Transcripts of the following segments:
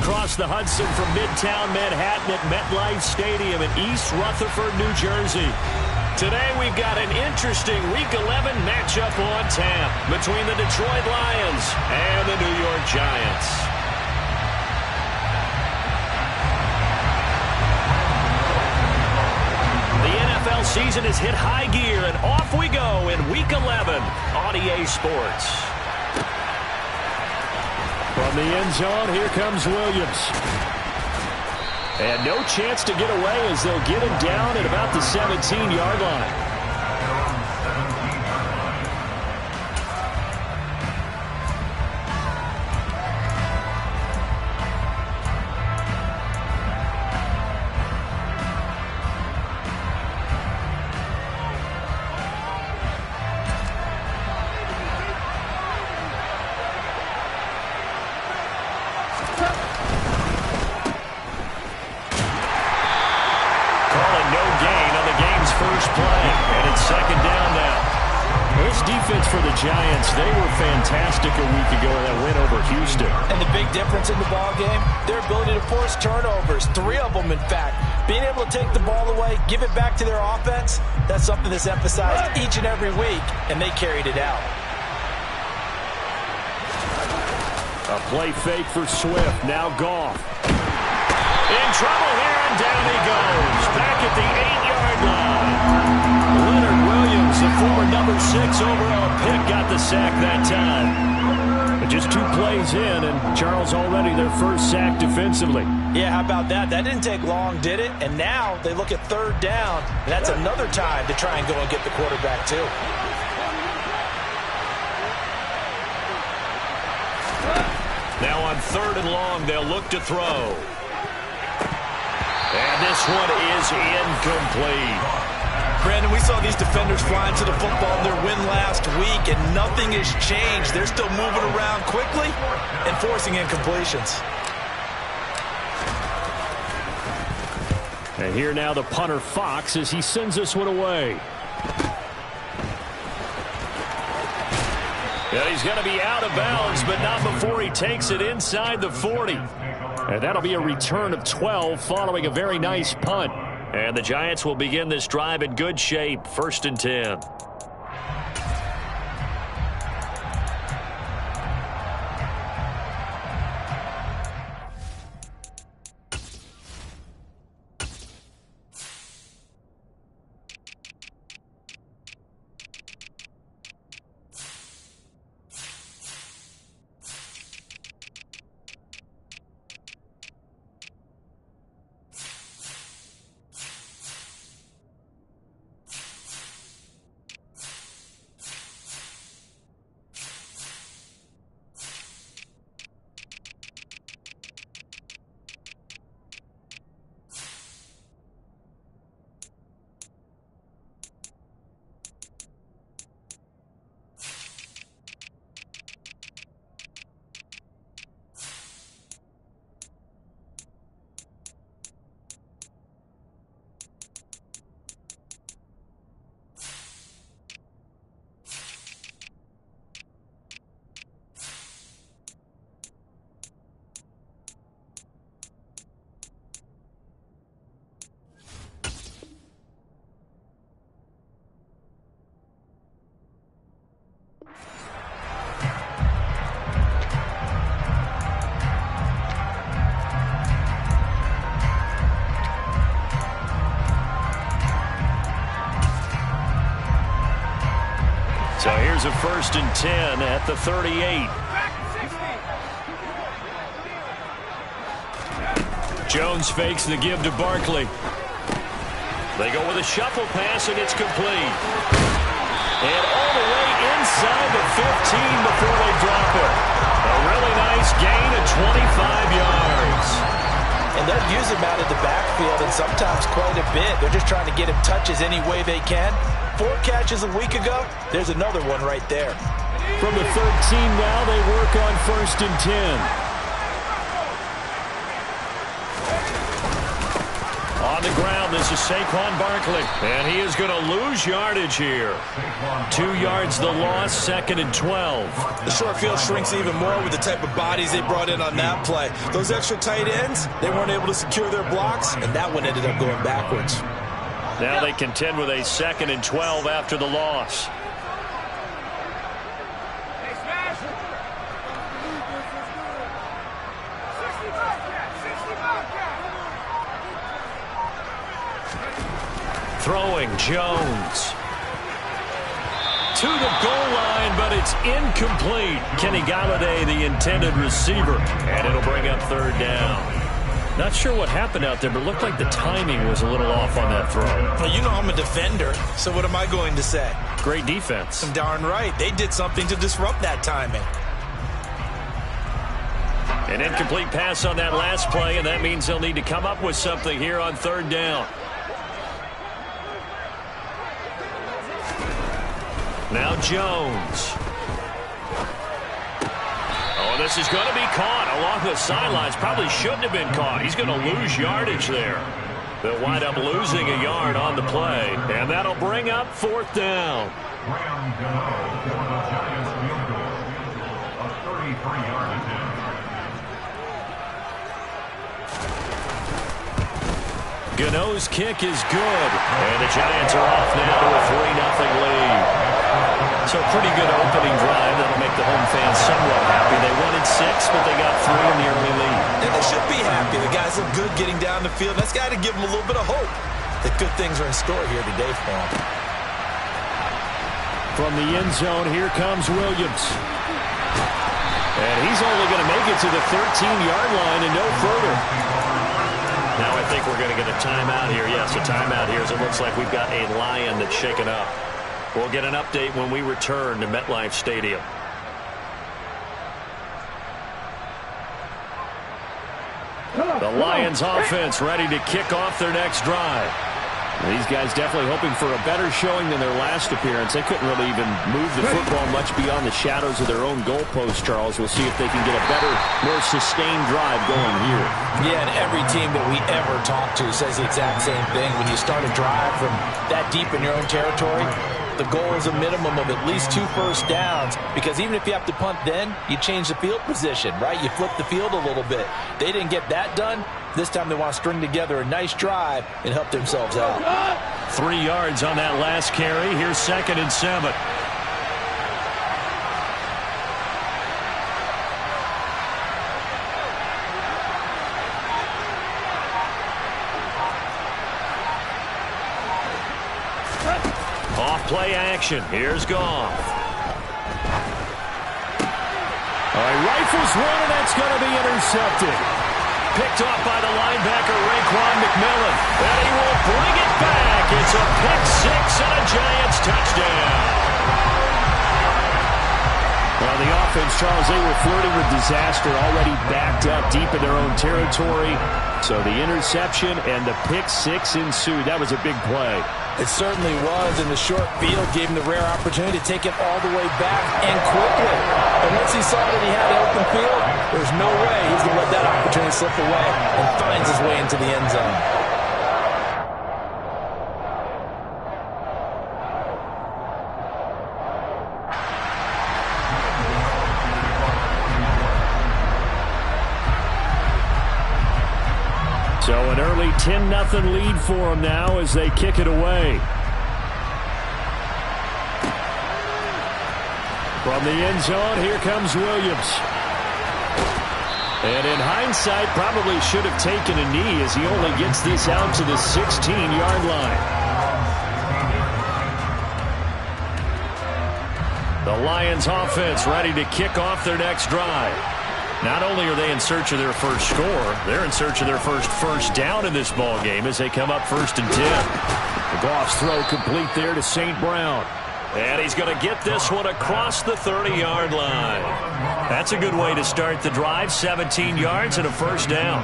across the Hudson from Midtown Manhattan at MetLife Stadium in East Rutherford, New Jersey. Today we've got an interesting Week 11 matchup on tap between the Detroit Lions and the New York Giants. The NFL season has hit high gear, and off we go in Week 11 on EA Sports. From the end zone, here comes Williams. And no chance to get away as they'll get him down at about the 17-yard line. For the Giants, they were fantastic a week ago in that win over Houston. And the big difference in the ball game, their ability to force turnovers, 3 of them in fact. Being able to take the ball away, give it back to their offense, that's something that's emphasized each and every week, and they carried it out. A play fake for Swift, now Goff. In trouble here, and down he goes. Back at the 8-yard line. Leonard Williams, the former number 6 overall pick, got the sack that time. But just 2 plays in, and Charles already their first sack defensively. Yeah, how about that? That didn't take long, did it? And now they look at 3rd down, and that's another time to try and go and get the quarterback too. Now on 3rd and long, they'll look to throw. And this one is incomplete. Brandon, we saw these defenders flying to the football in their win last week, and nothing has changed. They're still moving around quickly and forcing incompletions. And here now the punter Fox as he sends this one away. Yeah, he's going to be out of bounds, but not before he takes it inside the 40. And that'll be a return of 12 following a very nice punt. And the Giants will begin this drive in good shape, 1st and 10. So here's a 1st and 10 at the 38. Jones fakes the give to Barkley. They go with a shuffle pass, and it's complete. And all the way inside the 15 before they drop it. A really nice gain of 25 yards. And they'll use him out of the backfield, and sometimes quite a bit. They're just trying to get him touches any way they can. 4 catches a week ago. There's another one right there. From the 13 now, they work on 1st and 10. On the ground, this is Saquon Barkley. And he is going to lose yardage here. 2 yards the loss, 2nd and 12. The short field shrinks even more with the type of bodies they brought in on that play. Those extra tight ends, they weren't able to secure their blocks, and that one ended up going backwards. Now they contend with a 2nd and 12 after the loss. Throwing Jones. To the goal line, but it's incomplete. Kenny Galladay, the intended receiver. And it'll bring up 3rd down. Not sure what happened out there, but it looked like the timing was a little off on that throw. Well, you know I'm a defender, so what am I going to say? Great defense. Darn right. They did something to disrupt that timing. An incomplete pass on that last play, and that means they'll need to come up with something here on 3rd down. Now Jones. Oh, this is going to be caught along the sidelines. Probably shouldn't have been caught. He's going to lose yardage there. They'll wind up losing a yard on the play, and that'll bring up 4th down. Gano's kick is good, and the Giants are off now to a 3-0 lead. So pretty good opening drive. That'll make the home fans somewhat happy. They wanted 6, but they got 3 in the early lead. And they should be happy. The guys look good getting down the field. That's got to give them a little bit of hope that good things are in store here today for them. From the end zone, here comes Williams. And he's only going to make it to the 13-yard line and no further. Now I think we're going to get a timeout here. Yes, a timeout here as it looks like we've got a Lion that's shaken up. We'll get an update when we return to MetLife Stadium. The Lions offense ready to kick off their next drive. These guys definitely hoping for a better showing than their last appearance. They couldn't really even move the football much beyond the shadows of their own goalpost, Charles. We'll see if they can get a better, more sustained drive going here. Yeah, and every team that we ever talk to says the exact same thing. When you start a drive from that deep in your own territory, the goal is a minimum of at least 2 first downs, because even if you have to punt then, you change the field position, right? You flip the field a little bit. They didn't get that done. This time they want to string together a nice drive and help themselves out. 3 yards on that last carry. Here's 2nd and 7. Off-play action. Here's Goff. All right, rifles one, and that's going to be intercepted. Picked off by the linebacker, Raekwon McMillan. And he will bring it back. It's a pick-6 and a Giants touchdown. Well, the offense, Charles, they were flirting with disaster, already backed up deep in their own territory. So the interception and the pick-6 ensued. That was a big play. It certainly was, and the short field gave him the rare opportunity to take it all the way back and quickly. And once he saw that he had an open field, there's no way he's going to let that opportunity slip away, and finds his way into the end zone. So an early 10-0 lead for them now as they kick it away. From the end zone, here comes Williams. And in hindsight, probably should have taken a knee as he only gets this out to the 16-yard line. The Lions offense ready to kick off their next drive. Not only are they in search of their first score, they're in search of their first down in this ball game as they come up 1st and 10. The Goff's throw complete there to St. Brown. And he's going to get this one across the 30-yard line. That's a good way to start the drive, 17 yards and a 1st down.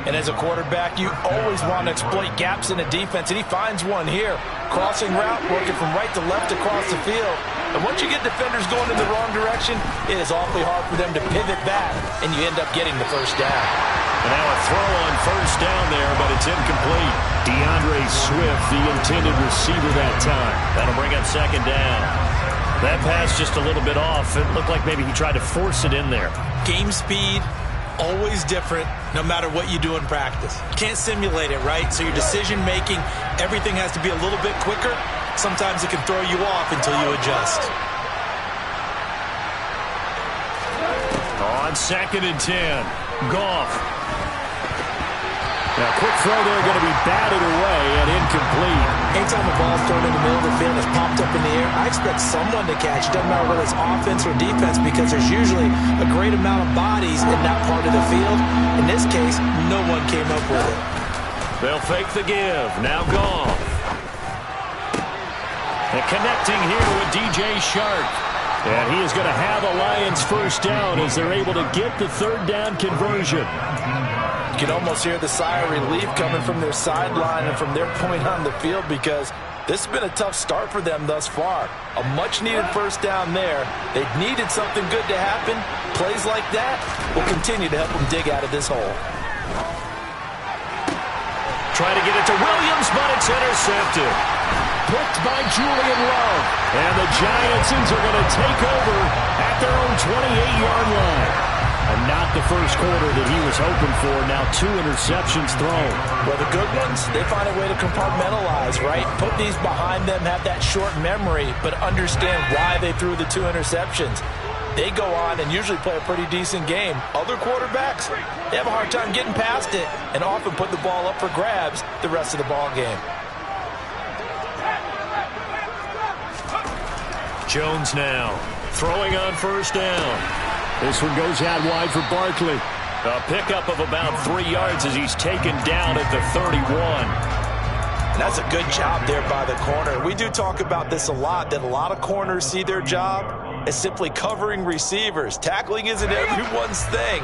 And as a quarterback, you always want to exploit gaps in the defense, and he finds one here. Crossing route, working from right to left across the field. And once you get defenders going in the wrong direction, it is awfully hard for them to pivot back, and you end up getting the 1st down. And now a throw on first down there, but it's incomplete. DeAndre Swift, the intended receiver that time. That'll bring up second down. That pass just a little bit off. It looked like maybe he tried to force it in there. Game speed, always different, no matter what you do in practice. Can't simulate it, right? So your decision-making, everything has to be a little bit quicker. Sometimes it can throw you off until you adjust. On 2nd and 10, Goff. Now, quick throw there, going to be batted away and incomplete. Anytime the ball's thrown in the middle of the field, it's popped up in the air, I expect someone to catch. It doesn't matter whether it's offense or defense, because there's usually a great amount of bodies in that part of the field. In this case, no one came up with it. They'll fake the give. Now Goff. And connecting here with DJ Shark. And he is going to have a Lions first down as they're able to get the third down conversion. You can almost hear the sigh of relief coming from their sideline and from their point on the field, because this has been a tough start for them thus far. A much-needed first down there. They needed something good to happen. Plays like that will continue to help them dig out of this hole. Try to get it to Williams, but it's intercepted. Picked by Julian Love. And the Giantsons are going to take over at their own 28-yard line. And not the first quarter that he was hoping for. Now 2 interceptions thrown. Well, the good ones, they find a way to compartmentalize, right? Put these behind them, have that short memory, but understand why they threw the 2 interceptions. They go on and usually play a pretty decent game. Other quarterbacks, they have a hard time getting past it and often put the ball up for grabs the rest of the ball game. Jones now throwing on first down. This one goes out wide for Barkley. A pickup of about 3 yards as he's taken down at the 31. And that's a good job there by the corner. We do talk about this a lot, that a lot of corners see their job as simply covering receivers. Tackling isn't everyone's thing.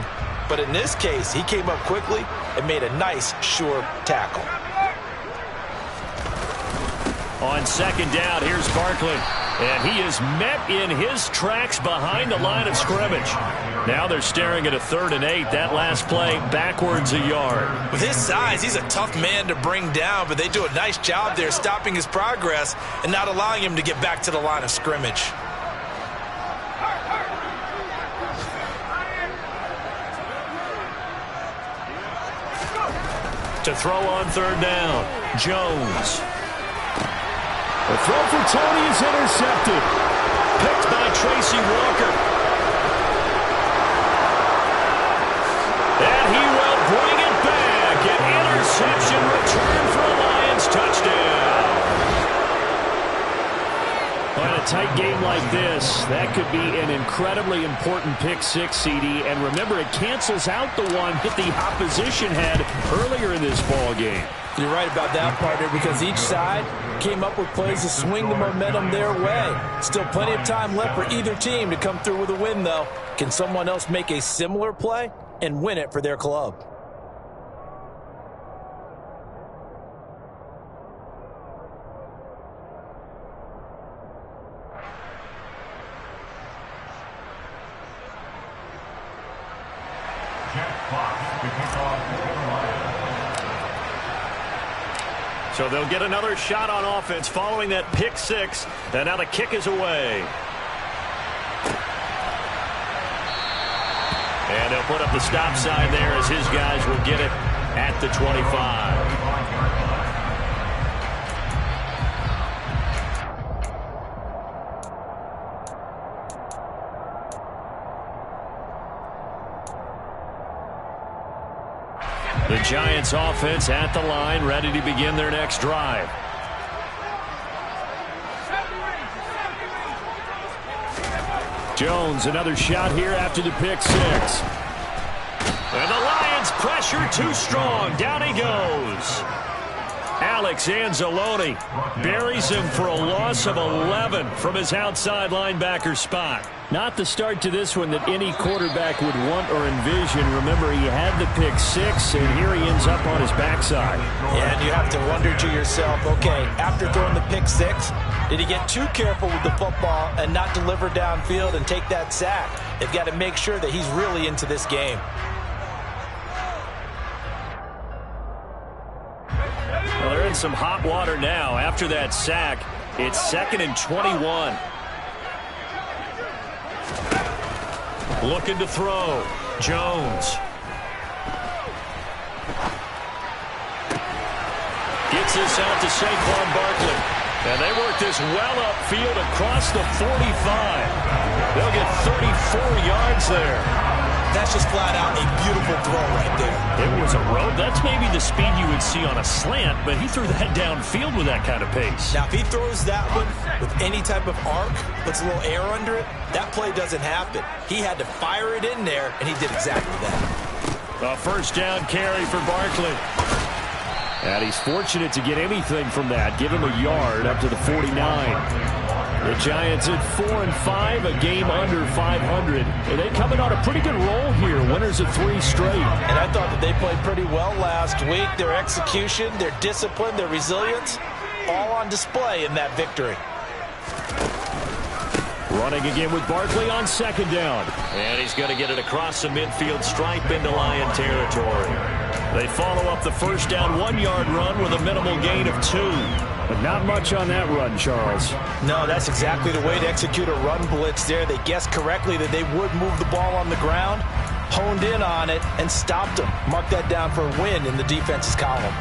But in this case, he came up quickly and made a nice, sure tackle. On second down, here's Barkley. And he is met in his tracks behind the line of scrimmage. Now they're staring at a 3rd and 8. That last play backwards a yard. With his size, he's a tough man to bring down, but they do a nice job there stopping his progress and not allowing him to get back to the line of scrimmage. To throw on 3rd down, Jones. The throw for Tony is intercepted. Picked by Tracy Walker. And he will bring it back. An interception return for a Lions touchdown. On a tight game like this, that could be an incredibly important pick 6, CD. And remember, it cancels out the one that the opposition had earlier in this ball game. You're right about that, partner, because each side came up with plays to swing the momentum their way. Still plenty of time left for either team to come through with a win, though. Can someone else make a similar play and win it for their club? So they'll get another shot on offense following that pick 6. And now the kick is away. And they'll put up the stop sign there as his guys will get it at the 25. The Giants offense at the line, ready to begin their next drive. Jones, another shot here after the pick 6. And the Lions pressure too strong. Down he goes. Alex Anzalone buries him for a loss of 11 from his outside linebacker spot. Not the start to this one that any quarterback would want or envision. Remember, he had the pick 6, and here he ends up on his backside. Yeah, and you have to wonder to yourself, okay, after throwing the pick 6, did he get too careful with the football and not deliver downfield and take that sack? They've got to make sure that he's really into this game. in some hot water now. After that sack, it's 2nd and 21. Looking to throw. Jones. Gets this out to Saquon Barkley. And they work this well upfield across the 45. They'll get 34 yards there. That's just flat out a beautiful throw right there. It was a rope. That's maybe the speed you would see on a slant, but he threw that downfield with that kind of pace. Now, if he throws that one with any type of arc, puts a little air under it, that play doesn't happen. He had to fire it in there, and he did exactly that. A first down carry for Barkley. And he's fortunate to get anything from that. Give him a yard up to the 49. The Giants at 4-5, a game under 500. And they coming on a pretty good roll here. Winners of 3 straight. And I thought that they played pretty well last week. Their execution, their discipline, their resilience, all on display in that victory. Running again with Barkley on 2nd down. And he's going to get it across the midfield stripe into Lion territory. They follow up the first down 1-yard run with a minimal gain of 2. But not much on that run, Charles. No, that's exactly the way to execute a run blitz there. They guessed correctly that they would move the ball on the ground, honed in on it, and stopped them. Mark that down for a win in the defense's column.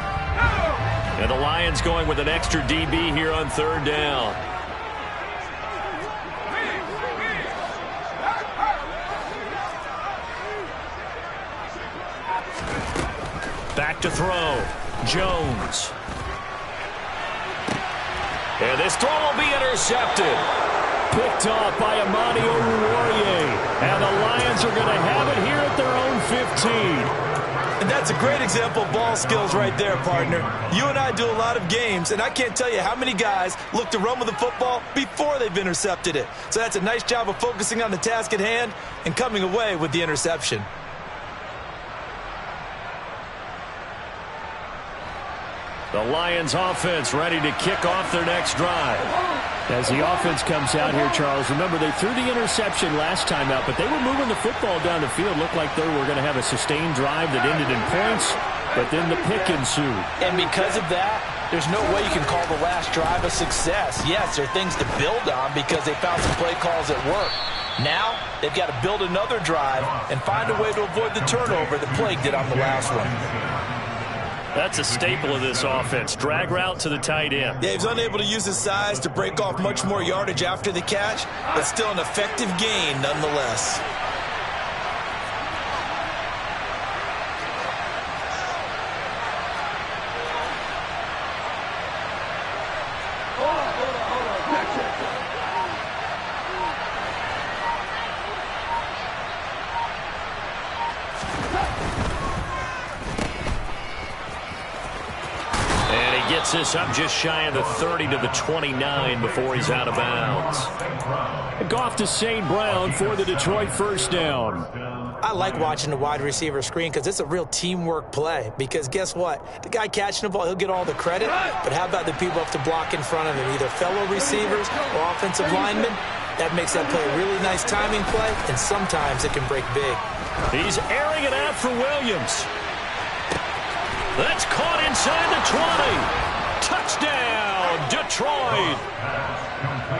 And the Lions going with an extra DB here on 3rd down. Back to throw. Jones. And this throw will be intercepted. Picked off by Amani Oruwariye. And the Lions are going to have it here at their own 15. And that's a great example of ball skills right there, partner. You and I do a lot of games, and I can't tell you how many guys look to run with the football before they've intercepted it. So that's a nice job of focusing on the task at hand and coming away with the interception. The Lions offense ready to kick off their next drive. As the offense comes out here, Charles, remember they threw the interception last time out, but they were moving the football down the field. Looked like they were going to have a sustained drive that ended in points, but then the pick ensued. And because of that, there's no way you can call the last drive a success. Yes, there are things to build on because they found some play calls that work. Now, they've got to build another drive and find a way to avoid the turnover that plagued it on the last one. That's a staple of this offense. Drag route to the tight end. Yeah, he was unable to use his size to break off much more yardage after the catch, but still an effective gain nonetheless. Gets this up just shy of the 30 to the 29 before he's out of bounds. Goff to St. Brown for the Detroit first down. I like watching the wide receiver screen because it's a real teamwork play. Because guess what? The guy catching the ball, he'll get all the credit. But how about the people up to block in front of him, either fellow receivers or offensive linemen? That makes that play a really nice timing play, and sometimes it can break big. He's airing it out for Williams. That's caught inside the 20. Touchdown, Detroit.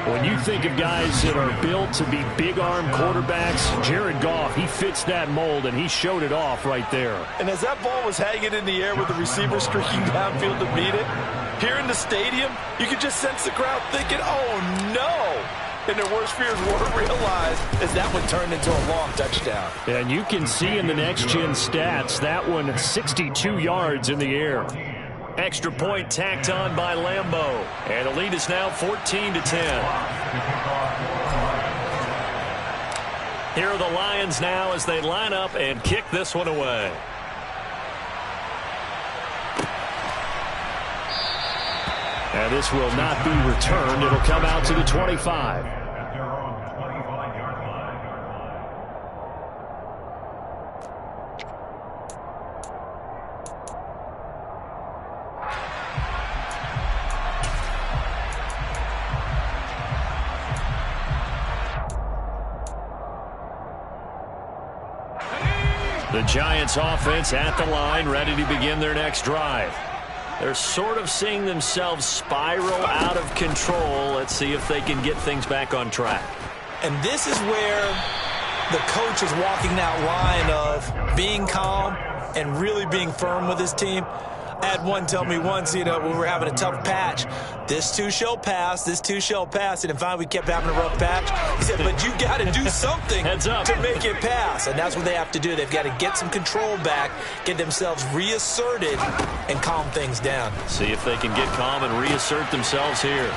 When you think of guys that are built to be big-arm quarterbacks, Jared Goff, he fits that mold, and he showed it off right there. And as that ball was hanging in the air with the receiver streaking downfield to meet it, here in the stadium, you could just sense the crowd thinking, oh, no. And their worst fears were realized as that one turned into a long touchdown. And you can see in the next-gen stats, that one 62 yards in the air. Extra point tacked on by Lambeau. And the lead is now 14 to 10. Here are the Lions now as they line up and kick this one away. And this will not be returned. It'll come out to the 25. The Giants offense at the line, ready to begin their next drive. They're sort of seeing themselves spiral out of control. Let's see if they can get things back on track. And this is where the coach is walking that line of being calm and really being firm with his team. I had one tell me once, when we were having a tough patch, this too shall pass, this too shall pass. And finally we kept having a rough patch. He said, but you got to do something to make it pass. And that's what they have to do. They've got to get some control back, get themselves reasserted, and calm things down. See if they can get calm and reassert themselves here.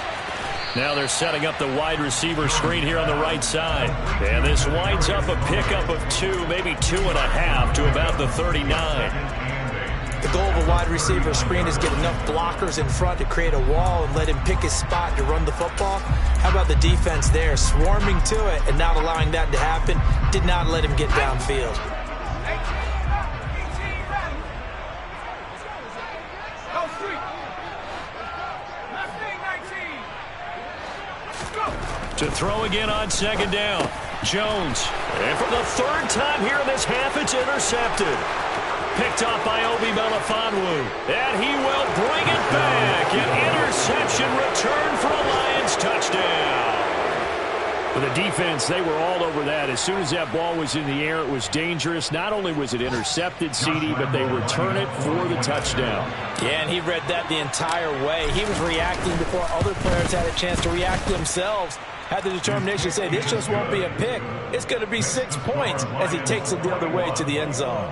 Now they're setting up the wide receiver screen here on the right side. And this winds up a pickup of 2, maybe 2.5 to about the 39. The goal of a wide receiver screen is get enough blockers in front to create a wall and let him pick his spot to run the football. How about the defense there, swarming to it and not allowing that to happen? Did not let him get downfield. To throw again on second down. Jones. And for the third time here in this half, it's intercepted. Picked off by Obi Melifonwu. And he will bring it back. An interception return for a Lions touchdown. For the defense, they were all over that. As soon as that ball was in the air, it was dangerous. Not only was it intercepted, CD, but they return it for the touchdown. Yeah, and he read that the entire way. He was reacting before other players had a chance to react themselves. Had the determination to say, this just won't be a pick. It's going to be 6 points as he takes it the other way to the end zone.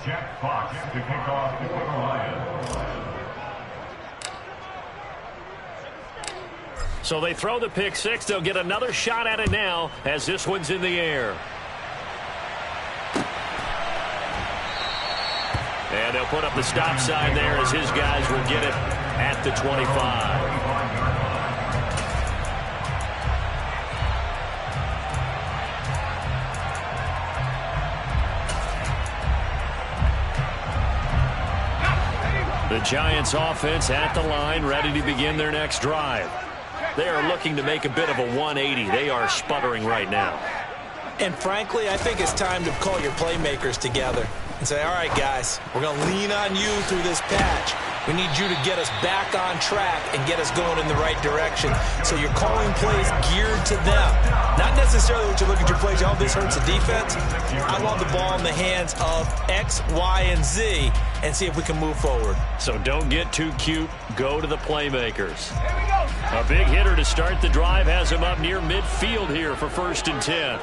Jack Fox to kick off for the Lions. So they throw the pick six. They'll get another shot at it now as this one's in the air. And they'll put up the stop sign there as his guys will get it at the 25. The Giants offense at the line, ready to begin their next drive. They are looking to make a bit of a 180. They are sputtering right now. And frankly, I think it's time to call your playmakers together and say, all right, guys, we're going to lean on you through this patch. We need you to get us back on track and get us going in the right direction. So you're calling plays geared to them. Not necessarily what you look at your plays, oh, this hurts the defense. I want the ball in the hands of X, Y, and Z and see if we can move forward. So don't get too cute. Go to the playmakers. A big hitter to start the drive has him up near midfield here for 1st and 10.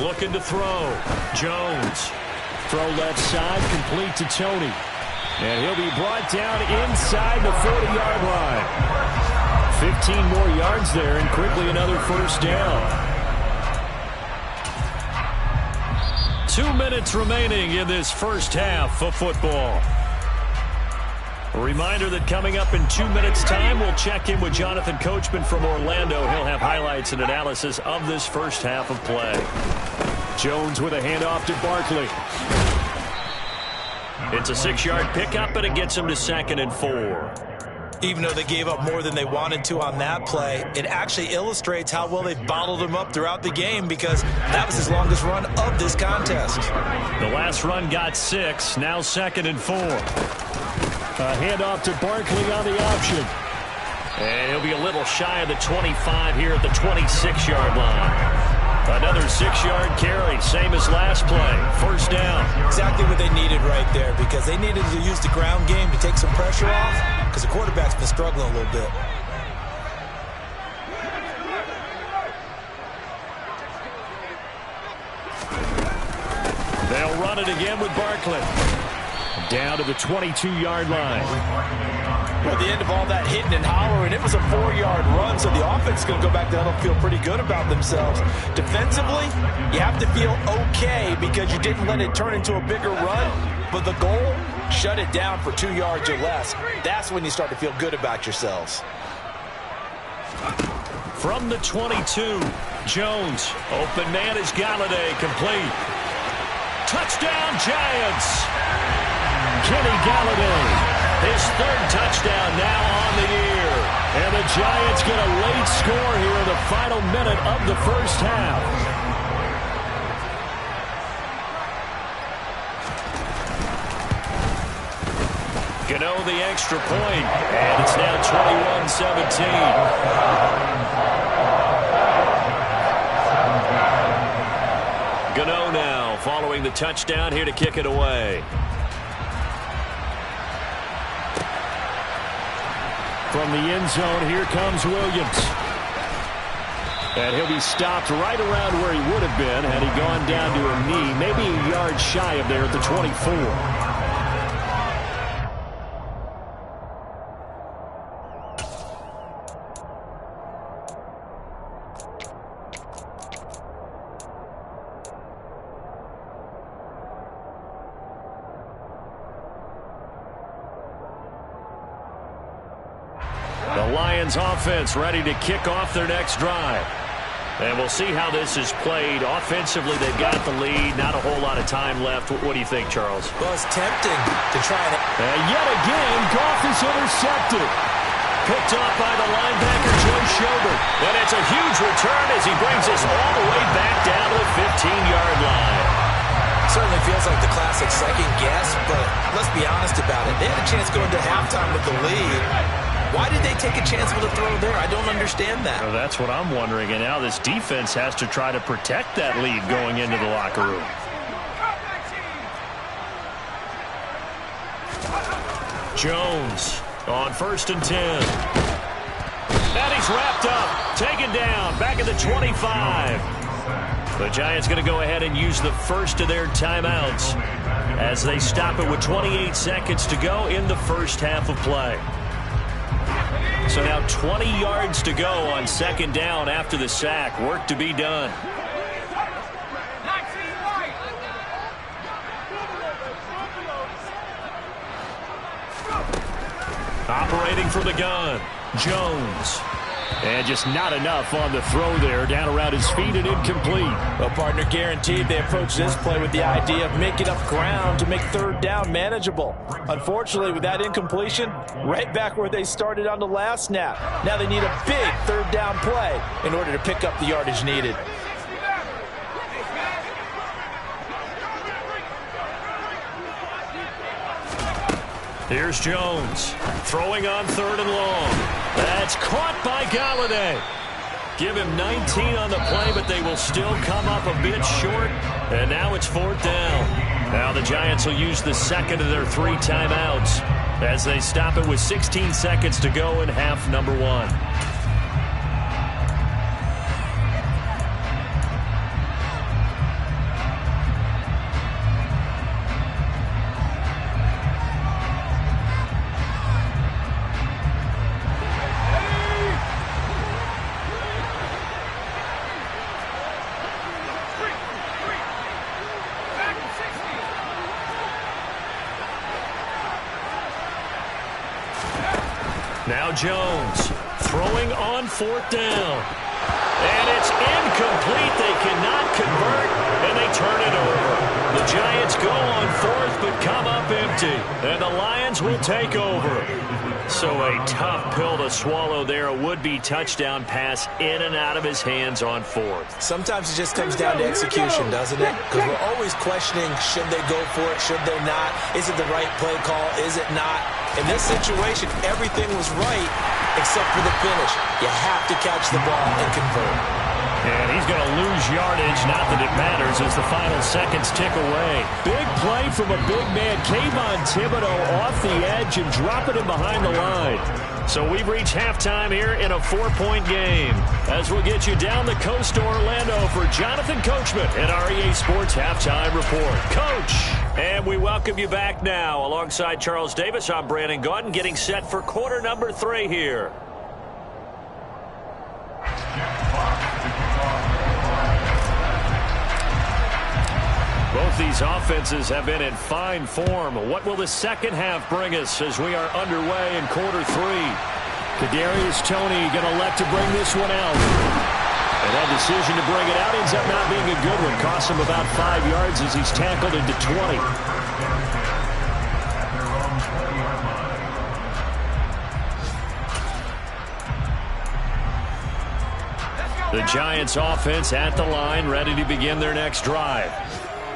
Looking to throw. Jones. Throw left side, complete to Tony. And he'll be brought down inside the 40-yard line. 15 more yards there, and quickly another first down. 2 minutes remaining in this first half of football. A reminder that coming up in 2 minutes' time, we'll check in with Jonathan Coachman from Orlando. He'll have highlights and analysis of this first half of play. Jones with a handoff to Barkley. It's a 6-yard pickup, and it gets him to 2nd and 4. Even though they gave up more than they wanted to on that play, it actually illustrates how well they've bottled him up throughout the game because that was his longest run of this contest. The last run got 6, now 2nd and 4. A handoff to Barkley on the option. And he'll be a little shy of the 25 here at the 26-yard line. Another 6-yard carry, same as last play. First down. Exactly what they needed right there because they needed to use the ground game to take some pressure off because the quarterback's been struggling a little bit. They'll run it again with Barkley. Down to the 22-yard line. Well, at the end of all that hitting and hollering, it was a 4-yard run, so the offense is going to go back down and feel pretty good about themselves. Defensively, you have to feel okay because you didn't let it turn into a bigger run, but the goal, shut it down for 2 yards or less. That's when you start to feel good about yourselves. From the 22, Jones. Open man is Galladay, complete. Touchdown, Giants! Kenny Galladay, his 3rd touchdown now on the year. And the Giants get a late score here in the final minute of the first half. Gano the extra point, and it's now 21-17. Gano now following the touchdown here to kick it away. From the end zone, here comes Williams. And he'll be stopped right around where he would have been had he gone down to a knee, maybe a yard shy of there at the 24. The Lions offense ready to kick off their next drive. And we'll see how this is played. Offensively, they've got the lead. Not a whole lot of time left. What do you think, Charles? Well, it's tempting to try and... And yet again, Goff is intercepted. Picked off by the linebacker, Joe Schobert. And it's a huge return as he brings us all the way back down to the 15-yard line. Certainly feels like the classic second guess, but let's be honest about it. They had a chance going to halftime with the lead. Why did they take a chance with a throw there? I don't understand that. Well, that's what I'm wondering. And now this defense has to try to protect that lead going into the locker room. Jones on 1st and 10. And he's wrapped up. Taken down. Back at the 25. The Giants going to go ahead and use the first of their timeouts as they stop it with 28 seconds to go in the first half of play. So now 20 yards to go on 2nd down after the sack. Work to be done. Operating from the gun, Jones. And just not enough on the throw there. Down around his feet and incomplete. Well, partner, guaranteed they approach this play with the idea of making up ground to make 3rd down manageable. Unfortunately, with that incompletion, right back where they started on the last snap. Now they need a big 3rd down play in order to pick up the yardage needed. Here's Jones throwing on 3rd and long. That's caught by Galladay. Give him 19 on the play, but they will still come up a bit short. And now it's 4th down. Now the Giants will use the second of their 3 timeouts as they stop it with 16 seconds to go in half number 1. Now Jones throwing on 4th down. And it's incomplete. They cannot convert, and they turn it over. The Giants go on 4th, but come up empty. And the Lions will take over. So a tough pill to swallow there. A would-be touchdown pass in and out of his hands on 4th. Sometimes it just comes down to execution, doesn't it? Because we're always questioning, should they go for it, should they not? Is it the right play call, is it not? In this situation, everything was right except for the finish. You have to catch the ball and convert. And he's going to lose yardage, not that it matters, as the final seconds tick away. Big play from a big man. Kayvon Thibodeau off the edge and dropping him behind the line. So we've reached halftime here in a 4-point game. As we'll get you down the coast to Orlando for Jonathan Coachman at REA Sports Halftime Report. Coach! And we welcome you back now. Alongside Charles Davis, I'm Brandon Gaudin, getting set for quarter number 3 here. Both these offenses have been in fine form. What will the second half bring us as we are underway in quarter 3? Kadarius Toney going to elect to bring this one out. And that decision to bring it out ends up not being a good one. Costs him about 5 yards as he's tackled into 20. The Giants offense at the line, ready to begin their next drive.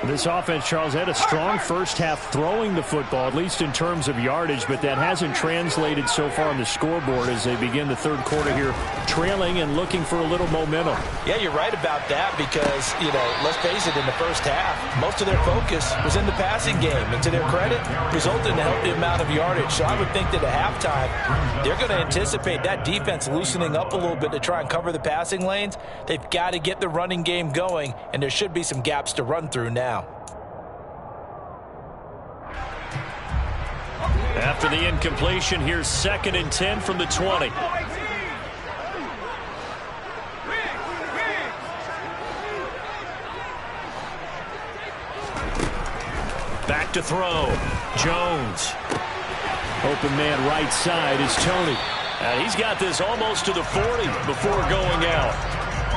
This offense, Charles, had a strong first half throwing the football, at least in terms of yardage, but that hasn't translated so far on the scoreboard as they begin the third quarter here, trailing and looking for a little momentum. Yeah, you're right about that because, let's face it, in the first half, most of their focus was in the passing game. And to their credit, resulted in a healthy amount of yardage. So I would think that at halftime, they're going to anticipate that defense loosening up a little bit to try and cover the passing lanes. They've got to get the running game going, and there should be some gaps to run through now. After the incompletion, here's 2nd and 10 from the 20. Back to throw. Jones. Open man right side is Tony. And he's got this almost to the 40 before going out.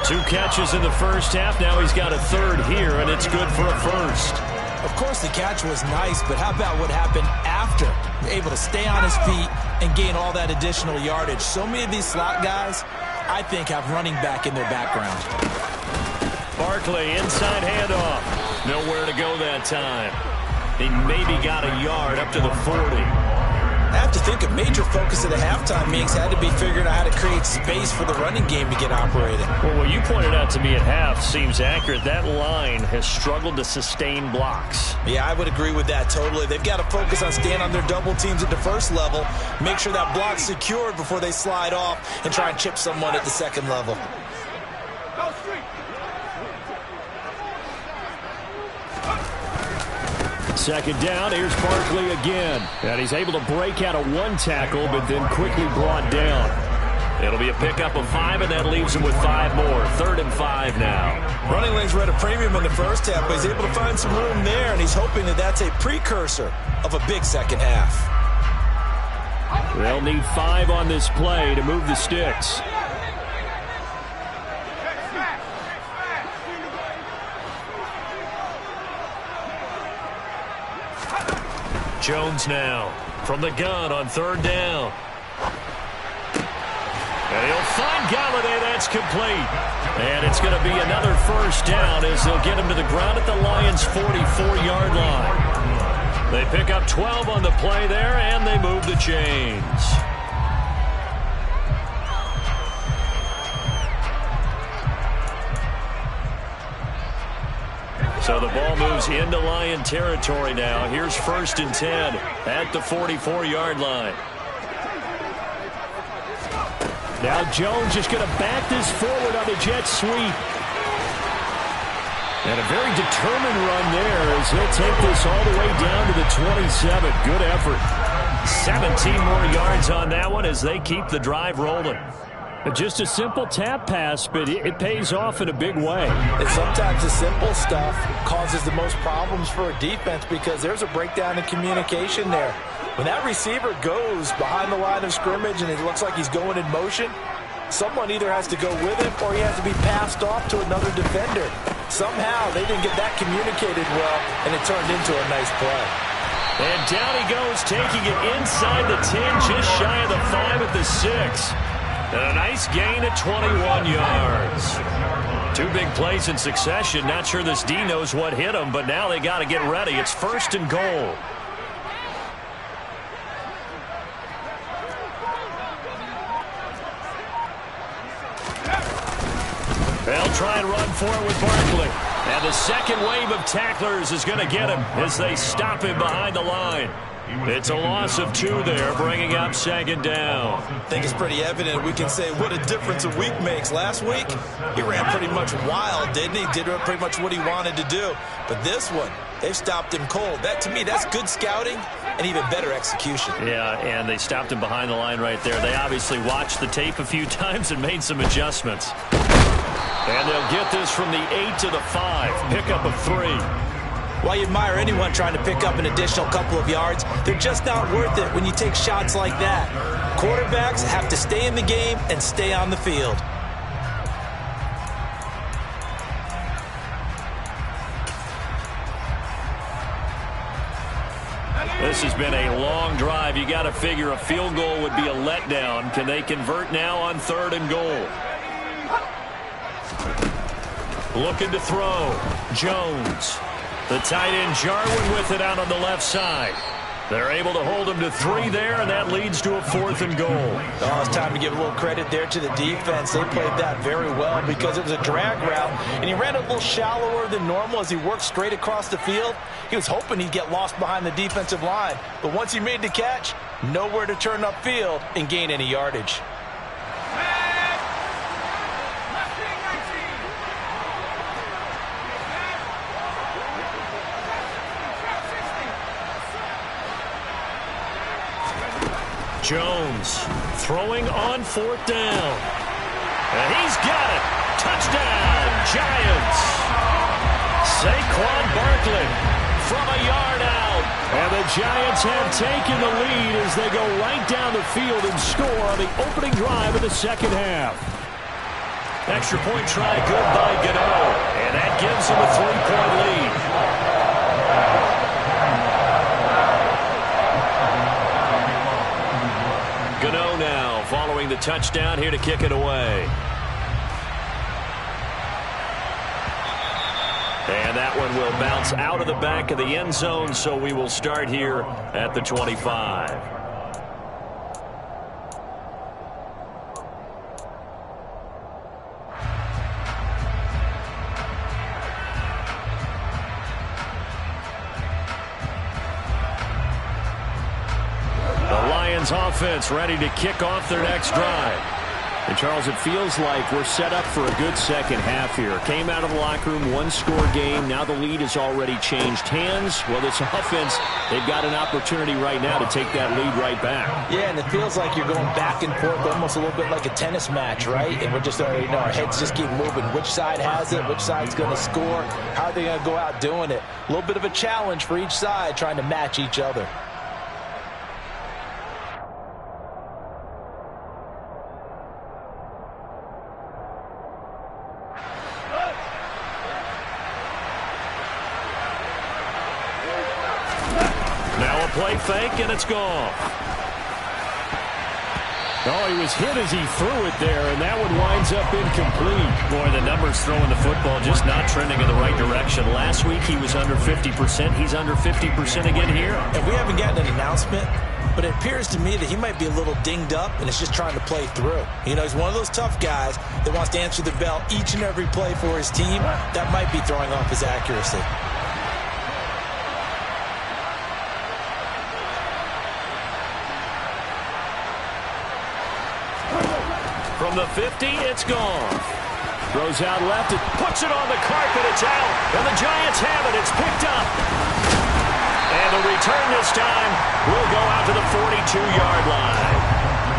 2 catches in the first half. Now he's got a third here, and it's good for a first. Of course, the catch was nice, but how about what happened after? Able to stay on his feet and gain all that additional yardage. So many of these slot guys, I think, have running back in their background. Barkley, inside handoff. Nowhere to go that time. He maybe got a yard up to the 40. I have to think a major focus of the halftime meetings had to be figuring out how to create space for the running game to get operated. Well, what you pointed out to me at half seems accurate. That line has struggled to sustain blocks. Yeah, I would agree with that totally. They've got to focus on staying on their double teams at the first level, make sure that block's secured before they slide off and try and chip someone at the second level. Second down, here's Barkley again. And he's able to break out of 1 tackle, but then quickly brought down. It'll be a pickup of 5, and that leaves him with 5 more. 3rd and 5 now. Running lanes were at a premium in the first half, but he's able to find some room there, and he's hoping that that's a precursor of a big second half. They'll need 5 on this play to move the sticks. Jones now from the gun on 3rd down. And he'll find Galladay. That's complete. And it's going to be another first down as they'll get him to the ground at the Lions' 44-yard line. They pick up 12 on the play there, and they move the chains. So the ball moves into Lion territory now. Here's 1st and 10 at the 44-yard line. Now Jones is going to back this forward on the jet sweep. And a very determined run there as he'll take this all the way down to the 27. Good effort. 17 more yards on that one as they keep the drive rolling. Just a simple tap pass, but it pays off in a big way. And sometimes the simple stuff causes the most problems for a defense because there's a breakdown in communication there. When that receiver goes behind the line of scrimmage and it looks like he's going in motion, someone either has to go with him or he has to be passed off to another defender. Somehow they didn't get that communicated well, and it turned into a nice play. And down he goes, taking it inside the 10, just shy of the 5 at the 6. And a nice gain at 21 yards. 2 big plays in succession. Not sure this D knows what hit him, but now they got to get ready. It's 1st and goal. They'll try and run for it with Barkley. And the second wave of tacklers is going to get him as they stop him behind the line. It's a loss of 2 there, bringing up 2nd down. I think it's pretty evident. We can say what a difference a week makes. Last week, he ran pretty much wild, didn't he? Did pretty much what he wanted to do. But this one, they've stopped him cold. That, to me, that's good scouting and even better execution. Yeah, and they stopped him behind the line right there. They obviously watched the tape a few times and made some adjustments. And they'll get this from the 8 to the 5. Pickup of 3. While you admire anyone trying to pick up an additional couple of yards, they're just not worth it when you take shots like that. Quarterbacks have to stay in the game and stay on the field. This has been a long drive. You got to figure a field goal would be a letdown. Can they convert now on 3rd and goal? Looking to throw. Jones. The tight end Jarwin with it out on the left side. They're able to hold him to 3 there, and that leads to a 4th and goal. Oh, it's time to give a little credit there to the defense. They played that very well because it was a drag route, and he ran a little shallower than normal as he worked straight across the field. He was hoping he'd get lost behind the defensive line, but once he made the catch, nowhere to turn upfield and gain any yardage. Jones throwing on 4th down. And he's got it. Touchdown, Giants. Saquon Barkley from a yard out. And the Giants have taken the lead as they go right down the field and score on the opening drive of the second half. Extra point try good by Gano. And that gives them a 3-point lead. Gano now following the touchdown here to kick it away. And that one will bounce out of the back of the end zone, so we will start here at the 25. Offense ready to kick off their next drive. And Charles, it feels like we're set up for a good second half here. Came out of the locker room, 1-score game. Now the lead has already changed hands. Well, this offense, they've got an opportunity right now to take that lead right back. Yeah, and it feels like you're going back and forth, almost a little bit like a tennis match, right? And we're just, our heads just keep moving. Which side has it? Which side's going to score? How are they going to go out doing it? A little bit of a challenge for each side, trying to match each other. Play fake, and it's gone. Oh, he was hit as he threw it there, and that one winds up incomplete. Boy, the numbers throwing the football just not trending in the right direction. Last week he was under 50%. He's under 50% again here. And we haven't gotten an announcement, but it appears to me that he might be a little dinged up and is just trying to play through. You know, he's one of those tough guys that wants to answer the bell each and every play for his team. That might be throwing off his accuracy. From the 50, it's gone. Throws out left. It puts it on the carpet. It's out. And the Giants have it. It's picked up. And the return this time will go out to the 42-yard line.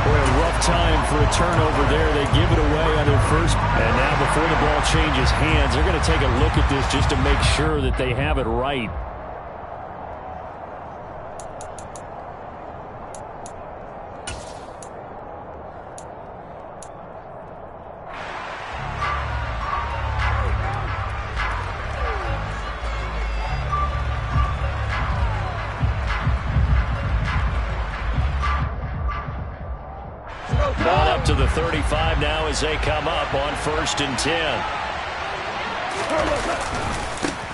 Boy, a rough time for a turnover there. They give it away on their first. And now before the ball changes hands, they're going to take a look at this just to make sure that they have it right. To the 35 now as they come up on 1st and 10.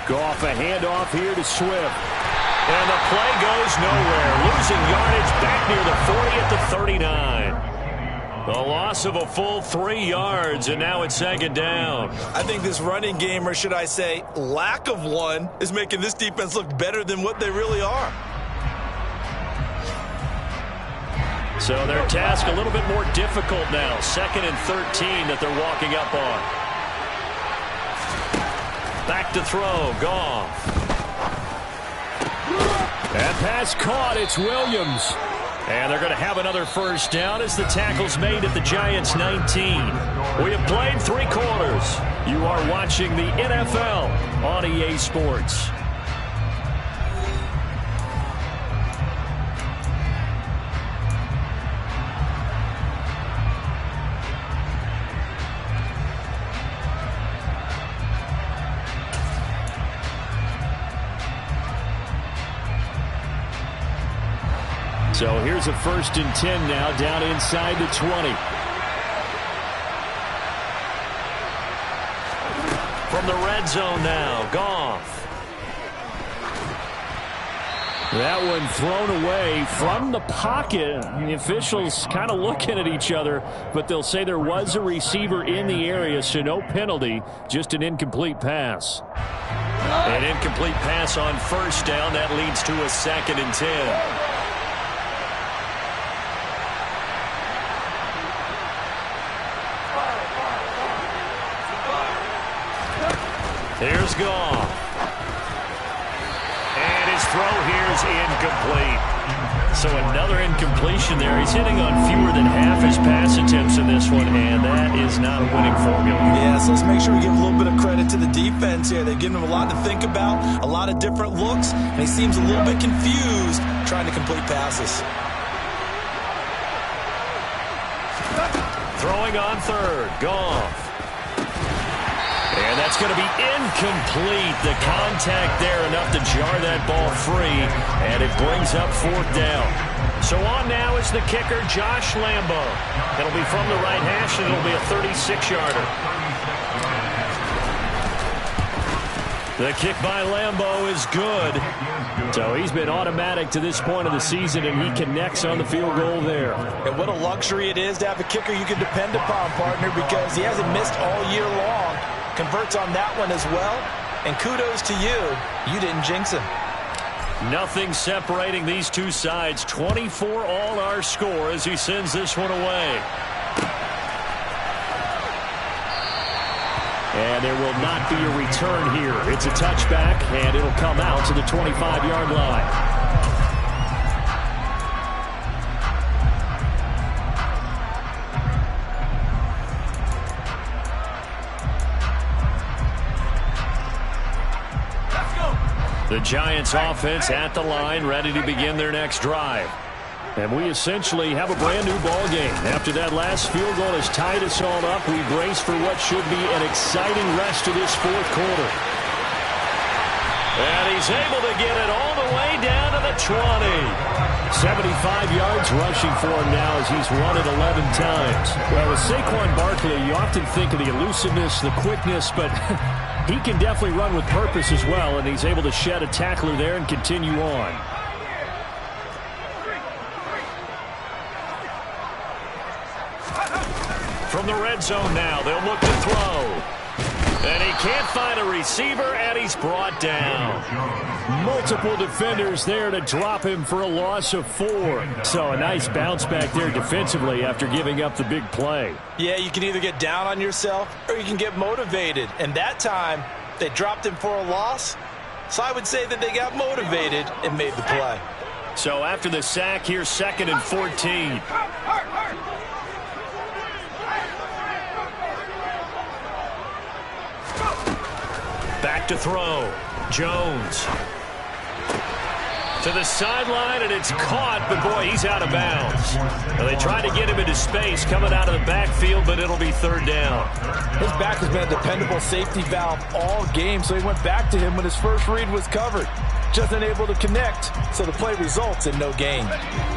Goff a handoff here to Swift. And the play goes nowhere. Losing yardage back near the 40 at the 39. A loss of a full 3 yards, and now it's 2nd down. I think this running game, or should I say lack of one, is making this defense look better than what they really are. So their task a little bit more difficult now. 2nd and 13 that they're walking up on. Back to throw. Goff. That pass caught. It's Williams. And they're going to have another first down as the tackle's made at the Giants' 19. We have played 3 quarters. You are watching the NFL on EA Sports. So here's a 1st and 10 now down inside the 20. From the red zone now, Goff. That one thrown away from the pocket. The officials kind of looking at each other, but they'll say there was a receiver in the area, so no penalty, just an incomplete pass. An incomplete pass on first down. That leads to a 2nd and 10. Here's Goff. And his throw here is incomplete. So another incompletion there. He's hitting on fewer than half his pass attempts in this one, and that is not a winning formula. Yeah, so let's make sure we give a little bit of credit to the defense here. They've given him a lot to think about, a lot of different looks, and he seems a little bit confused trying to complete passes. Throwing on third. Goff. And that's going to be incomplete. The contact there enough to jar that ball free, and it brings up 4th down. So on now is the kicker, Josh Lambo. It'll be from the right hash, and it'll be a 36-yarder. The kick by Lambo is good. So he's been automatic to this point of the season, and he connects on the field goal there. And what a luxury it is to have a kicker you can depend upon, partner, because he hasn't missed all year long. Converts on that one as well, and kudos to you. You didn't jinx him. Nothing separating these two sides. 24 all our score as he sends this one away. And there will not be a return here. It's a touchback, and it'll come out to the 25-yard line. The Giants offense at the line, ready to begin their next drive. And we essentially have a brand new ball game. After that last field goal has tied us all up, we brace for what should be an exciting rest of this 4th quarter. And he's able to get it all the way down to the 20. 75 yards rushing for him now as he's run it 11 times. Well, with Saquon Barkley, you often think of the elusiveness, the quickness, but he can definitely run with purpose as well, and he's able to shed a tackler there and continue on. From the red zone now, they'll look to throw. And he can't find a receiver, and he's brought down. Multiple defenders there to drop him for a loss of 4. So a nice bounce back there defensively after giving up the big play. Yeah, you can either get down on yourself or you can get motivated. And that time, they dropped him for a loss. So I would say that they got motivated and made the play. So after the sack, here's 2nd and 14. Back to throw. Jones. To the sideline, and it's caught, but boy, he's out of bounds. Well, they tried to get him into space coming out of the backfield, but it'll be 3rd down. His back has been a dependable safety valve all game, so he went back to him when his first read was covered. Just unable to connect, so the play results in no gain.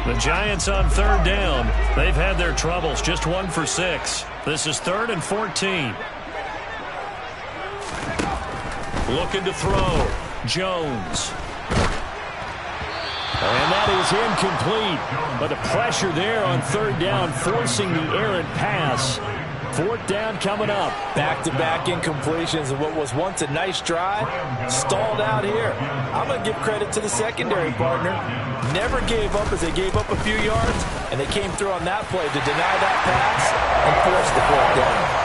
The Giants on 3rd down. They've had their troubles, just 1 for 6. This is 3rd and 14. Looking to throw. Jones. And that is incomplete. But the pressure there on 3rd down, forcing the errant pass. 4th down coming up. Back-to-back incompletions of what was once a nice drive. Stalled out here. I'm going to give credit to the secondary partner. Never gave up as they gave up a few yards, and they came through on that play to deny that pass and force the 4th down.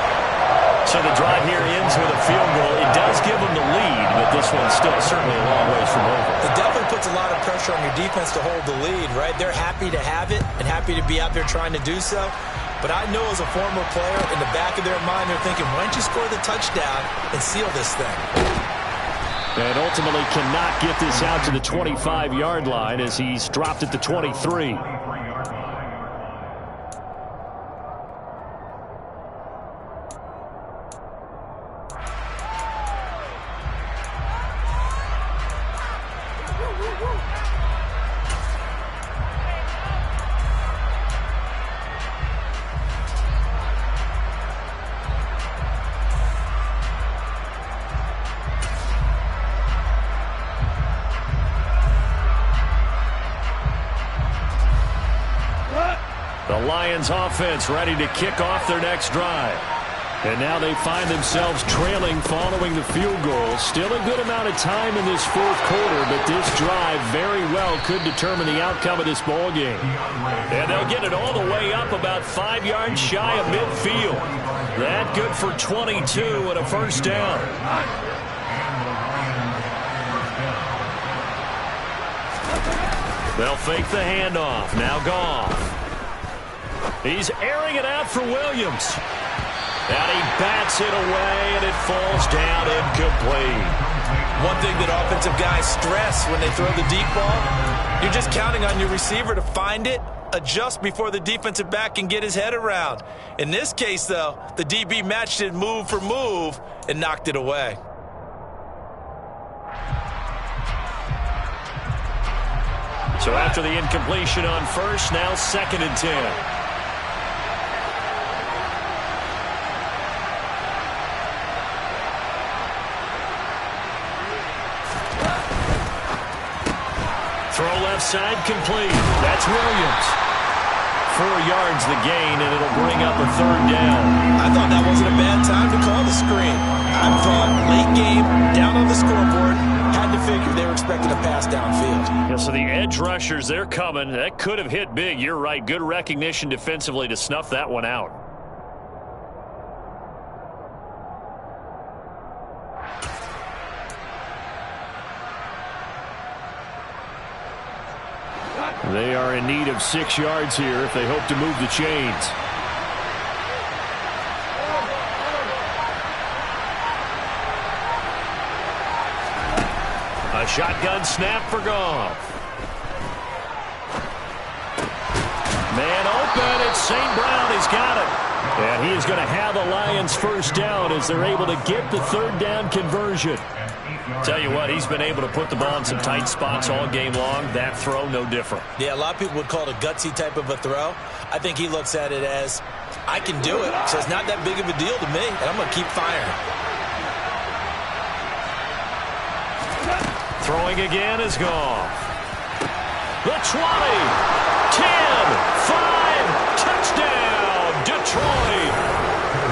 So the drive here ends with a field goal. It does give them the lead, but this one's still certainly a long ways from over. It definitely puts a lot of pressure on your defense to hold the lead, right? They're happy to have it and happy to be out there trying to do so. But I know as a former player, in the back of their mind, they're thinking, why don't you score the touchdown and seal this thing? And ultimately cannot get this out to the 25-yard line as he's dropped at the 23. Lions offense ready to kick off their next drive. And now they find themselves trailing following the field goal. Still a good amount of time in this fourth quarter, but this drive very well could determine the outcome of this ball game. And they'll get it all the way up about 5 yards shy of midfield. That good for 22 and a first down. They'll fake the handoff. Now Goff. He's airing it out for Williams. And he bats it away, and it falls down incomplete. One thing that offensive guys stress when they throw the deep ball, you're just counting on your receiver to find it, adjust before the defensive back can get his head around. In this case, though, the DB matched it move for move and knocked it away. So after the incompletion on first, now 2nd and 10. Throw left side complete. That's Williams. 4 yards the gain, and it'll bring up a 3rd down. I thought that wasn't a bad time to call the screen. I thought late game, down on the scoreboard, had to figure they were expecting a pass downfield. Yeah, so the edge rushers, they're coming. That could have hit big. You're right. Good recognition defensively to snuff that one out. They are in need of 6 yards here if they hope to move the chains. A shotgun snap for Goff. Man open. It's St. Brown. He's got it. And he is going to have the Lions first down as they're able to get the 3rd down conversion. Tell you what, he's been able to put the ball in some tight spots all game long. That throw, no different. Yeah, a lot of people would call it a gutsy type of a throw. I think he looks at it as, I can do it, so it's not that big of a deal to me, and I'm going to keep firing. Throwing again is Goff. The 20, 10, 5, touchdown, Detroit.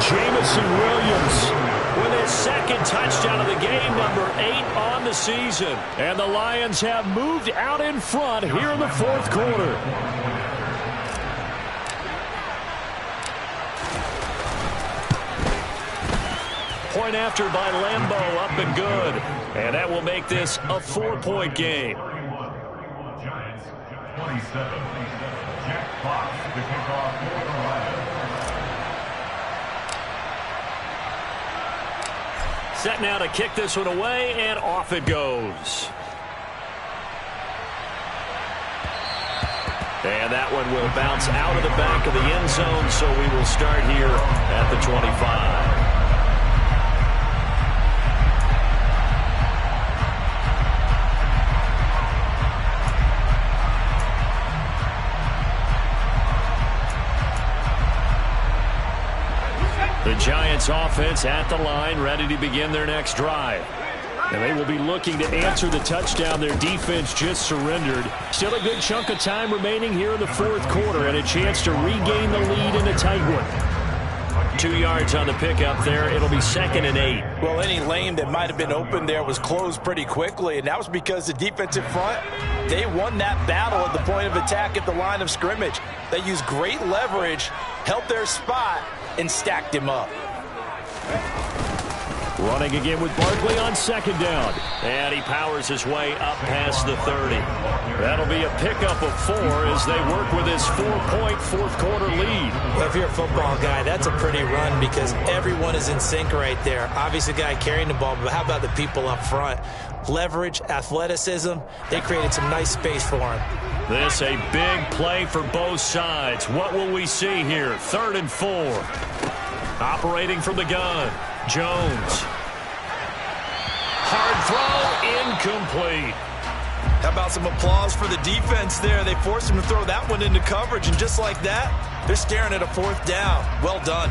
Jamison Williams with his 2nd touchdown of the game, number 8 on the season. And the Lions have moved out in front here in the 4th quarter. Point after by Lambeau, up and good. And that will make this a 4-point game. 27. Jack Fox to kick off for the Lions. Set now to kick this one away, and off it goes. And that one will bounce out of the back of the end zone, so we will start here at the 25. The Giants offense at the line, ready to begin their next drive. And they will be looking to answer the touchdown their defense just surrendered. Still a good chunk of time remaining here in the 4th quarter and a chance to regain the lead in a tight one. 2 yards on the pickup there. It'll be 2nd and 8. Well, any lane that might have been open there was closed pretty quickly, and that was because the defensive front, they won that battle at the point of attack at the line of scrimmage. They used great leverage, held their spot, and stacked him up. Running again with Barkley on 2nd down. And he powers his way up past the 30. That'll be a pickup of 4 as they work with his 4-point 4th quarter lead. Well, if you're a football guy, that's a pretty run because everyone is in sync right there. Obviously, the guy carrying the ball, but how about the people up front? Leverage, athleticism, they created some nice space for him. This a big play for both sides. What will we see here? 3rd and 4. Operating from the gun. Jones. Hard throw, incomplete. How about some applause for the defense there? They forced him to throw that one into coverage, and just like that, they're staring at a 4th down. Well done.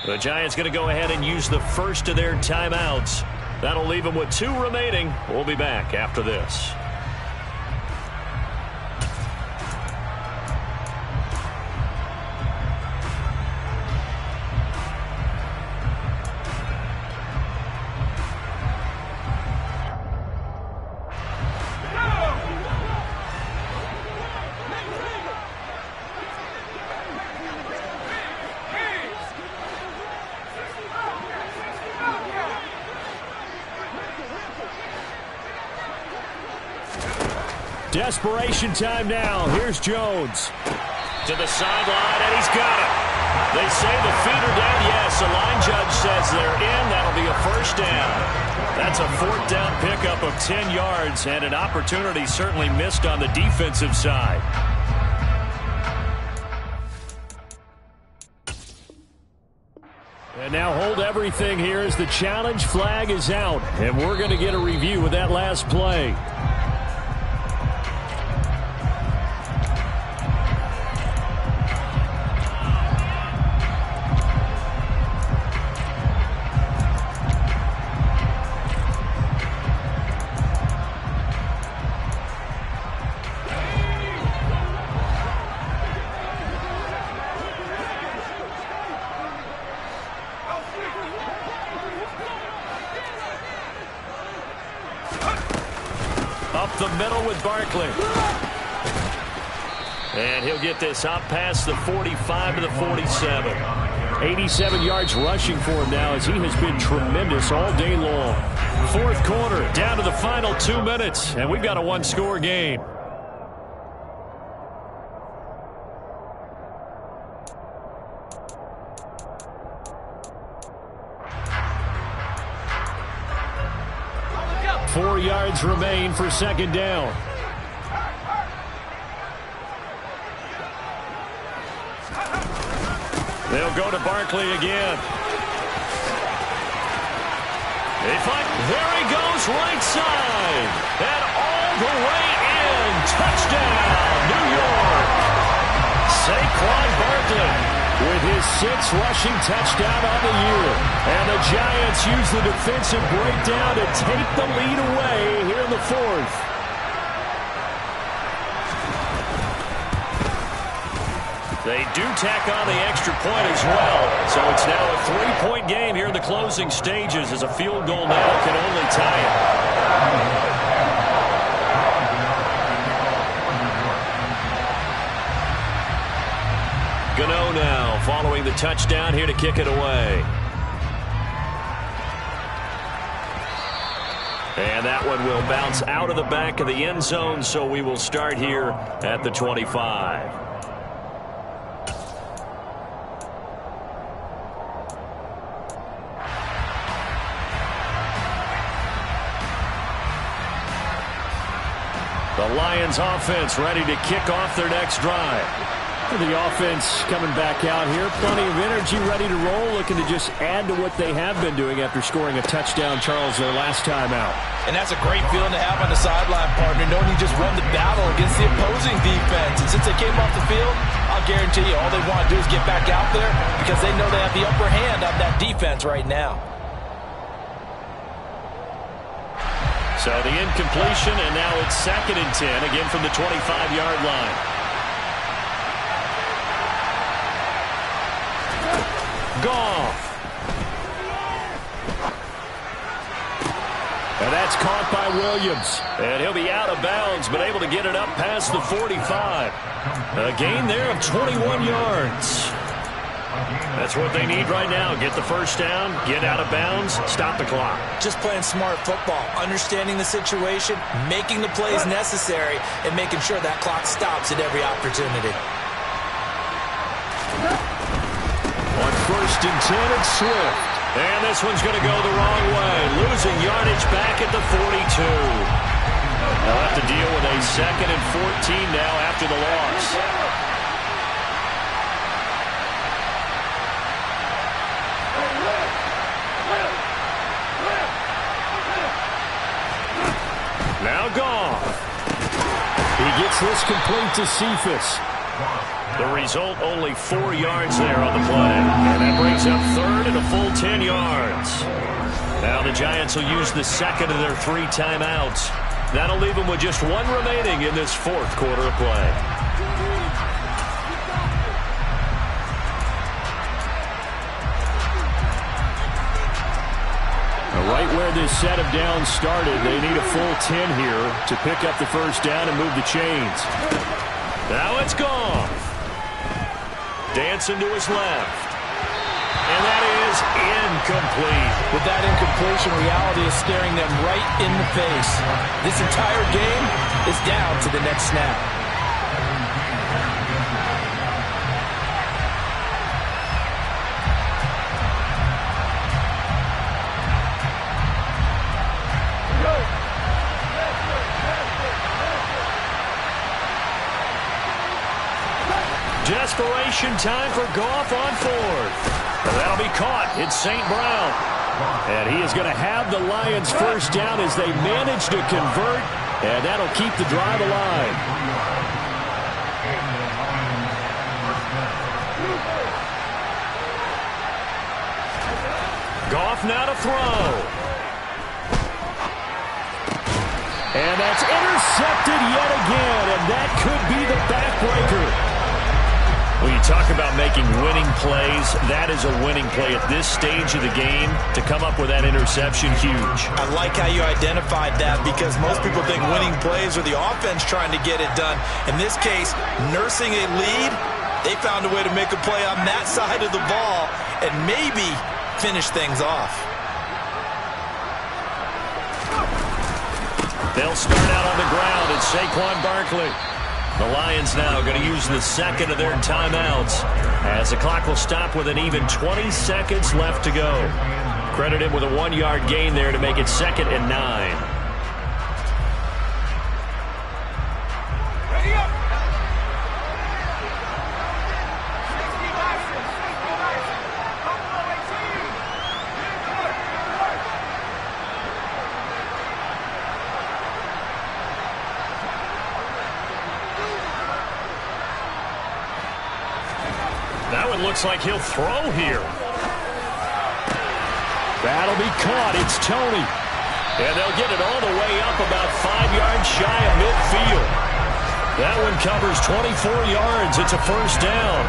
The Giants going to go ahead and use the first of their timeouts. That'll leave them with 2 remaining. We'll be back after this. Desperation time now. Here's Jones. To the sideline, and he's got it. They say the feet are down. Yes, the line judge says they're in. That'll be a first down. That's a 4th down pickup of 10 yards, and an opportunity certainly missed on the defensive side. And now hold everything here as the challenge flag is out, and we're going to get a review of that last play. The middle with Barkley. And he'll get this up past the 45 to the 47. 87 yards rushing for him now as he has been tremendous all day long. 4th quarter, down to the final 2 minutes, and we've got a 1-score game. Four yards remain for 2nd down. They'll go to Barkley again. There he goes, right side. And all the way in. Touchdown, New York. Saquon Barkley with his 6th rushing touchdown on the year. And the Giants use the defensive breakdown to take the lead away here in the 4th. They do tack on the extra point as well. So it's now a 3-point game here in the closing stages as a field goal now can only tie it. Gano now following the touchdown here to kick it away. And that one will bounce out of the back of the end zone, so we will start here at the 25. The Lions offense ready to kick off their next drive. The offense coming back out here. Plenty of energy, ready to roll, looking to just add to what they have been doing after scoring a touchdown, Charles, their last time out. And that's a great feeling to have on the sideline, partner, knowing you just won the battle against the opposing defense. And since they came off the field, I'll guarantee you all they want to do is get back out there because they know they have the upper hand on that defense right now. So the incompletion, and now it's 2nd and 10, again from the 25-yard line. Goff. And that's caught by Williams. And he'll be out of bounds, but able to get it up past the 45. A gain there of 21 yards. That's what they need right now. Get the first down, get out of bounds, stop the clock. Just playing smart football, understanding the situation, making the plays necessary, and making sure that clock stops at every opportunity. On 1st and 10, it's Swift. And this one's going to go the wrong way. Losing yardage back at the 42. They'll have to deal with a 2nd and 14 now after the loss. Now Goff. He gets this complete to Cephas. The result, only 4 yards there on the play. And that brings up 3rd Now the Giants will use the second of their 3 timeouts. That'll leave them with just 1 remaining in this 4th quarter of play. Right where this set of downs started, they need a full 10 here to pick up the first down and move the chains. Now it's gone. Dancing to his left. And that is incomplete. With that incompletion, reality is staring them right in the face. This entire game is down to the next snap. Desperation time for Goff on 4th. That'll be caught. It's St. Brown. And he is going to have the Lions first down as they manage to convert. And that'll keep the drive alive. Goff now to throw. And that's intercepted yet again. And that could be the backbreaker. When you talk about making winning plays, that is a winning play at this stage of the game. To come up with that interception, huge. I like how you identified that because most people think winning plays are the offense trying to get it done. In this case, nursing a lead, they found a way to make a play on that side of the ball and maybe finish things off. They'll start out on the ground. It's Saquon Barkley. The Lions now going to use the second of their timeouts as the clock will stop with an even 20 seconds left to go. Credit him with a 1-yard gain there to make it 2nd and 9. That one looks like he'll throw here. That'll be caught. It's Tony. And they'll get it all the way up about 5 yards shy of midfield. That one covers 24 yards. It's a first down.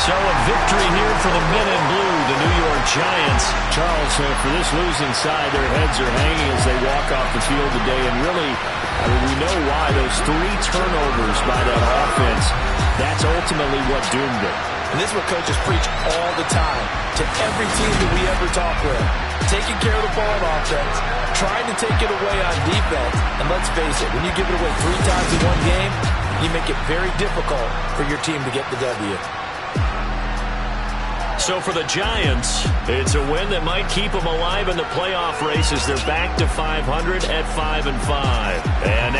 So a victory here for the men in blue, the New York Giants. Charles, for this losing side, their heads are hanging as they walk off the field today. And really, I mean, we know why. Those 3 turnovers by that offense, that's ultimately what doomed it. And this is what coaches preach all the time to every team that we ever talk with. Taking care of the ball on offense, trying to take it away on defense. And let's face it, when you give it away 3 times in one game, you make it very difficult for your team to get the W. So for the Giants, it's a win that might keep them alive in the playoff race as they're back to 500 at 5-5. And